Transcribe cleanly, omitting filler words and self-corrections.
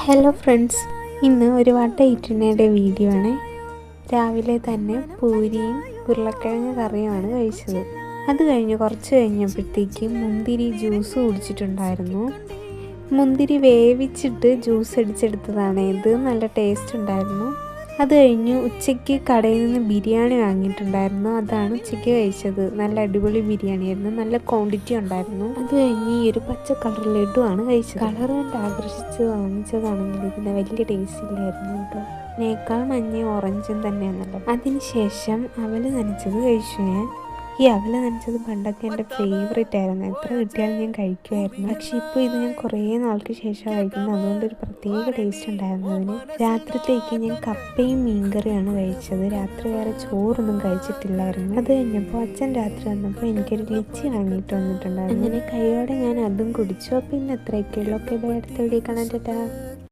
Hello friends, ഇന്ന് ഒരു വട്ട ഇഡ്ഡലിയുടെ വീഡിയോ ആണ്. രാവിലെ തന്നെ പൂരിയും ഉരുളക്കിഴങ്ങ് കറിയുമാണ് കഴിച്ചത്. അത് കുറച്ച് കഴിഞ്ഞപ്പോഴത്തേക്കും മുന്തിരി ജ്യൂസ് കുടിച്ചിട്ടുണ്ടായിരുന്നു. മുന്തിരി വേവിച്ചിട്ട് ജ്യൂസ് അടിച്ചെടുത്തതാണ്. ഇത് നല്ല ടേസ്റ്റ് ഉണ്ടായിരുന്നു. അത് കഴിഞ്ഞ് ഉച്ചയ്ക്ക് കടയിൽ നിന്ന് ബിരിയാണി വാങ്ങിയിട്ടുണ്ടായിരുന്നു. അതാണ് ഉച്ചയ്ക്ക് കഴിച്ചത്. നല്ല അടിപൊളി ബിരിയാണിയായിരുന്നു, നല്ല ക്വാണ്ടിറ്റി ഉണ്ടായിരുന്നു. അത് കഴിഞ്ഞ് ഈ ഒരു പച്ച കളർ ലഡു ആണ് കഴിച്ചത്. കളർ കണ്ട് ആകർഷിച്ച് വാങ്ങിച്ചതാണെങ്കിൽ ഇതിന് വലിയ ടേസ്റ്റ് ഇല്ലായിരുന്നു കേട്ടോ. ഇതിനേക്കാൾ മഞ്ഞ ഓറഞ്ചും തന്നെയാണല്ലോ. അതിനുശേഷം അവല് നനച്ചത് കഴിച്ചു ഞാൻ. ഈ അവല് നനച്ചത് പണ്ടൊക്കെ എൻ്റെ ഫേവറേറ്റ് ആയിരുന്നു. എത്ര കിട്ടിയാലും ഞാൻ കഴിക്കുമായിരുന്നു. പക്ഷെ ഇപ്പോൾ ഇത് ഞാൻ കുറേ നാൾക്ക് ശേഷം കഴിക്കുന്നത്. അതുകൊണ്ടൊരു പ്രത്യേക ടേസ്റ്റ് ഉണ്ടായിരുന്നു അതിന്. രാത്രിത്തേക്ക് ഞാൻ കപ്പയും മീൻകറിയാണ് കഴിച്ചത്. രാത്രി വേറെ ചോറൊന്നും കഴിച്ചിട്ടില്ലായിരുന്നു. അത് കഴിഞ്ഞപ്പോൾ അച്ഛൻ രാത്രി വന്നപ്പോൾ എനിക്കൊരു ലിച്ചി വാങ്ങിയിട്ട് വന്നിട്ടുണ്ടായിരുന്നു. അങ്ങനെ കൈയോടെ ഞാൻ അതും കുടിച്ചു. അപ്പോൾ ഇന്ന് എത്രയൊക്കെയുള്ളൂ. ഓക്കെ, ബൈ, അടുത്ത വീഡിയോ കാണാൻ. ടാറ്റാ.